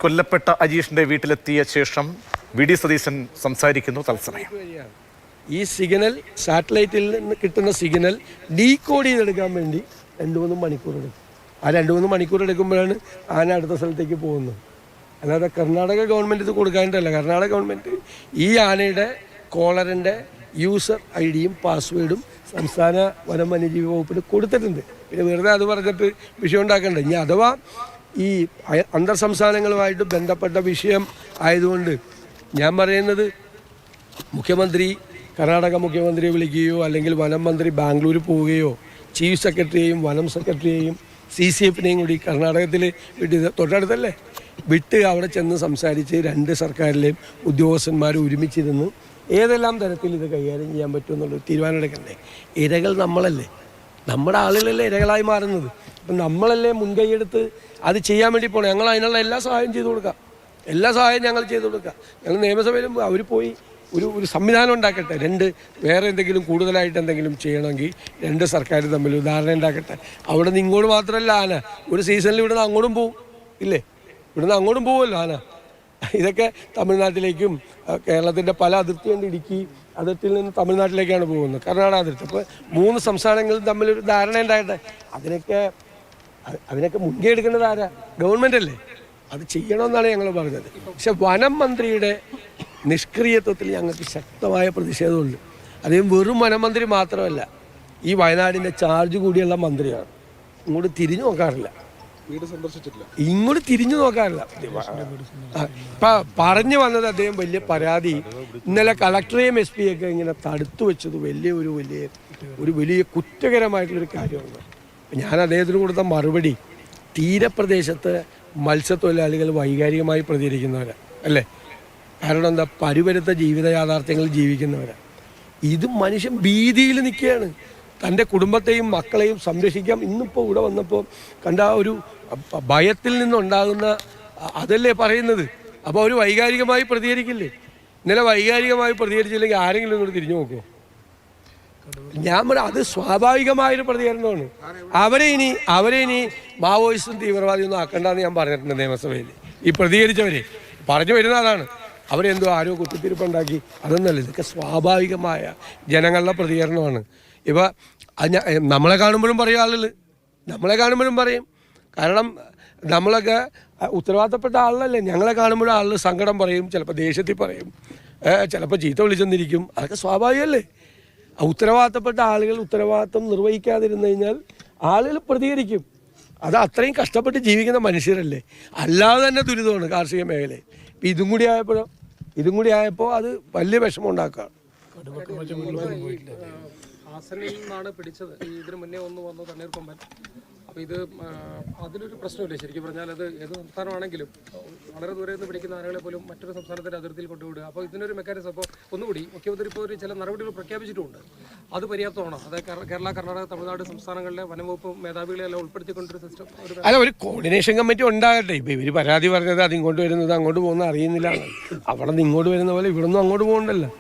കൊല്ലപ്പെട്ട അജീഷിന്റെ വീട്ടിലെത്തിയ ശേഷം വി.ഡി. സതീശൻ സംസാരിക്കുന്നു തത്സമയം. ഈ സിഗ്നൽ സാറ്റലൈറ്റിൽ നിന്ന് കിട്ടുന്ന സിഗ്നൽ ഡീകോഡ് ചെയ്തെടുക്കാൻ വേണ്ടി 2-3 മണിക്കൂർ എടുക്കും. ആ 2-3 മണിക്കൂർ എടുക്കുമ്പോഴാണ് ആന അടുത്ത സ്ഥലത്തേക്ക് പോകുന്നത്. അല്ലാതെ കർണാടക ഗവൺമെൻറ് ഇത് കൊടുക്കാനിട്ടല്ല. കർണാടക ഗവൺമെൻറ് ഈ ആനയുടെ കോളറിൻ്റെ യൂസർ ID-യും പാസ്വേഡും സംസ്ഥാന വനം വന്യജീവി വകുപ്പിന് കൊടുത്തിട്ടുണ്ട്. പിന്നെ വെറുതെ അത് പറഞ്ഞിട്ട് വിഷയം ഉണ്ടാക്കണ്ട. ഇനി അഥവാ ഈ അന്തർ സംസ്ഥാനങ്ങളുമായിട്ട് ബന്ധപ്പെട്ട വിഷയം ആയതുകൊണ്ട് ഞാൻ പറയുന്നത്, മുഖ്യമന്ത്രി കർണാടക മുഖ്യമന്ത്രിയെ വിളിക്കുകയോ അല്ലെങ്കിൽ വനം മന്ത്രി ബാംഗ്ലൂർ പോവുകയോ ചീഫ് സെക്രട്ടറിയെയും വനം സെക്രട്ടറിയെയും CCF-നെയും കൂടി കർണാടകത്തിൽ തൊട്ടടുത്തല്ലേ വിട്ട് അവിടെ ചെന്ന് സംസാരിച്ച് 2 സർക്കാരിലെയും ഉദ്യോഗസ്ഥന്മാർ ഒരുമിച്ചിരുന്ന് ഏതെല്ലാം തരത്തിൽ ഇത് കൈകാര്യം ചെയ്യാൻ പറ്റുമെന്നുള്ളൊരു തീരുമാനം എടുക്കണ്ടേ. ഇരകൾ നമ്മളല്ലേ, നമ്മുടെ ആളുകളല്ലേ ഇരകളായി മാറുന്നത്. അപ്പം നമ്മളല്ലേ മുൻകൈയെടുത്ത് അത് ചെയ്യാൻ വേണ്ടി പോകണം. ഞങ്ങൾ അതിനുള്ള എല്ലാ സഹായം ചെയ്തു കൊടുക്കാം, എല്ലാ സഹായം ഞങ്ങൾ ചെയ്തു കൊടുക്കാം. ഞങ്ങൾ നിയമസഭയിലും അവർ പോയി ഒരു സംവിധാനം ഉണ്ടാക്കട്ടെ. വേറെ എന്തെങ്കിലും കൂടുതലായിട്ട് എന്തെങ്കിലും ചെയ്യണമെങ്കിൽ 2 സർക്കാർ തമ്മിൽ ധാരണ ഉണ്ടാക്കട്ടെ. അവിടെ നിന്ന് ഇങ്ങോട്ട് മാത്രമല്ല ആന, ഒരു സീസണിൽ ഇവിടുന്ന് അങ്ങോട്ടും പോവും ഇല്ലേ, ഇവിടുന്ന് അങ്ങോട്ടും പോവുമല്ലോ ആന. ഇതൊക്കെ തമിഴ്നാട്ടിലേക്കും കേരളത്തിൻ്റെ പല അതിർത്തിയുണ്ട്, ഇടുക്കി അതിർത്തിയിൽ നിന്ന് തമിഴ്നാട്ടിലേക്കാണ് പോകുന്നത്, കർണാടക അതിർത്തി. അപ്പോൾ 3 സംസ്ഥാനങ്ങളും തമ്മിലൊരു ധാരണ ഉണ്ടാകട്ടെ. അതിനൊക്കെ മുൻകൈ എടുക്കേണ്ടത് ആരാ? ഗവൺമെൻറ് അല്ലേ. അത് ചെയ്യണമെന്നാണ് ഞങ്ങൾ പറഞ്ഞത്. പക്ഷെ വനം മന്ത്രിയുടെ നിഷ്ക്രിയത്വത്തിൽ ഞങ്ങൾക്ക് ശക്തമായ പ്രതിഷേധമുണ്ട്. അദ്ദേഹം വെറും വനം മന്ത്രി മാത്രമല്ല, ഈ വയനാടിൻ്റെ ചാർജ് കൂടിയുള്ള മന്ത്രിയാണ്. ഇങ്ങോട്ട് തിരിഞ്ഞു നോക്കാറില്ല, ഇങ്ങോട്ട് തിരിഞ്ഞു നോക്കാറില്ല. ഇപ്പം പറഞ്ഞു വന്നത് അദ്ദേഹം വലിയ പരാതി ഇന്നലെ കളക്ടറെയും SP ഒക്കെ ഇങ്ങനെ തടുത്തു വെച്ചത് വലിയ കുറ്റകരമായിട്ടുള്ളൊരു കാര്യമാണ്. ഞാൻ അദ്ദേഹത്തിന് കൊടുത്ത മറുപടി, തീരപ്രദേശത്ത് മത്സ്യത്തൊഴിലാളികൾ വൈകാരികമായി പ്രതികരിക്കുന്നവരാണ് അല്ലേ. കാരണം എന്താ, പരിവരുത്ത ജീവിത യാഥാർത്ഥ്യങ്ങളിൽ ജീവിക്കുന്നവരാണ്. ഇത് മനുഷ്യൻ ഭീതിയിൽ നിൽക്കുകയാണ്. തൻ്റെ കുടുംബത്തെയും മക്കളെയും സംരക്ഷിക്കാം. ഇന്നിപ്പോൾ ഇവിടെ വന്നപ്പോൾ കണ്ട ഒരു ഭയത്തിൽ നിന്നുണ്ടാകുന്ന അതല്ലേ പറയുന്നത്. അപ്പോൾ അവർ വൈകാരികമായി പ്രതികരിക്കില്ലേ. ഇന്നലെ വൈകാരികമായി പ്രതികരിച്ചില്ലെങ്കിൽ ആരെങ്കിലും ഇങ്ങോട്ട് തിരിഞ്ഞു നോക്കുമോ? ഞാൻ പറയാം, അത് സ്വാഭാവികമായൊരു പ്രതികരണമാണ്. അവരെ ഇനി മാവോയിസ്റ്റും തീവ്രവാദിയൊന്നും ആക്കണ്ടെന്ന് ഞാൻ പറഞ്ഞിട്ടുണ്ട് നിയമസഭയിൽ. ഈ പ്രതികരിച്ചവരെ പറഞ്ഞു വരുന്ന അതാണ്. അവരെന്തോ ആരോ കുത്തിത്തിരിപ്പുണ്ടാക്കി, അതൊന്നല്ല. ഇതൊക്കെ സ്വാഭാവികമായ ജനങ്ങളുടെ പ്രതികരണമാണ്. ഇപ്പോൾ നമ്മളെ കാണുമ്പോഴും പറയും ആളുകൾ, നമ്മളെ കാണുമ്പോഴും പറയും. കാരണം നമ്മളൊക്കെ ഉത്തരവാദിത്തപ്പെട്ട ആളല്ലേ. ഞങ്ങളെ കാണുമ്പോഴും ആളുകൾ സങ്കടം പറയും, ചിലപ്പോൾ ദേഷ്യത്തിൽ പറയും, ചിലപ്പോൾ ചീത്ത വിളിച്ചെന്നിരിക്കും. അതൊക്കെ സ്വാഭാവികമല്ലേ. ഉത്തരവാദിത്തപ്പെട്ട ആളുകൾ ഉത്തരവാദിത്തം നിർവഹിക്കാതിരുന്നു കഴിഞ്ഞാൽ ആളുകൾ പ്രതികരിക്കും. അത് അത്രയും കഷ്ടപ്പെട്ട് ജീവിക്കുന്ന മനുഷ്യരല്ലേ. അല്ലാതെ തന്നെ ദുരിതമാണ് കാർഷിക മേഖലയിൽ. ഇപ്പം ഇതും കൂടി ആയപ്പോൾ അത് വലിയ വിഷമം ഉണ്ടാക്കുകയാണ്. ഹാസനിൽ നിന്നാണ് പിടിച്ചത്. ഇതിന് മുന്നേ ഒന്ന് വന്നു തണ്ണീർക്കൊമ്പൻ. അപ്പോൾ ഇത് അതിലൊരു പ്രശ്നമില്ല. ശരിക്കും പറഞ്ഞാൽ അത് ഏത് സംസ്ഥാനമാണെങ്കിലും വളരെ ദൂരെ നിന്ന് പിടിക്കുന്ന ആനകളെ പോലും മറ്റൊരു സംസ്ഥാനത്തിൻ്റെ അതിർത്തിയിൽ കൊണ്ടുവിടുക. അപ്പോൾ ഇതിനൊരു മെക്കാനിസം ഇപ്പോൾ ഒന്നുകൂടി മുഖ്യമന്ത്രി ഇപ്പോൾ ചില നടപടികൾ പ്രഖ്യാപിച്ചിട്ടുമുണ്ട്. അത് പര്യാപ്തമാണോ? അതായത് കേരള, കർണാടക, തമിഴ്നാട് സംസ്ഥാനങ്ങളിലെ വനംവകുപ്പ് മേധാവികളെ എല്ലാം ഉൾപ്പെടുത്തിക്കൊണ്ടൊരു സിസ്റ്റം, ഒരു കോർഡിനേഷൻ കമ്മിറ്റി ഉണ്ടാകട്ടെ. ഇപ്പോൾ ഇവർ പരാതി പറഞ്ഞത് അതിങ്ങോട്ട് വരുന്നത് അങ്ങോട്ട് പോകുന്നത് അറിയുന്നില്ല. അവിടെ നിന്ന് ഇങ്ങോട്ട് വരുന്ന പോലെ ഇവിടെ നിന്നും അങ്ങോട്ട് പോകണ്ടല്ലോ.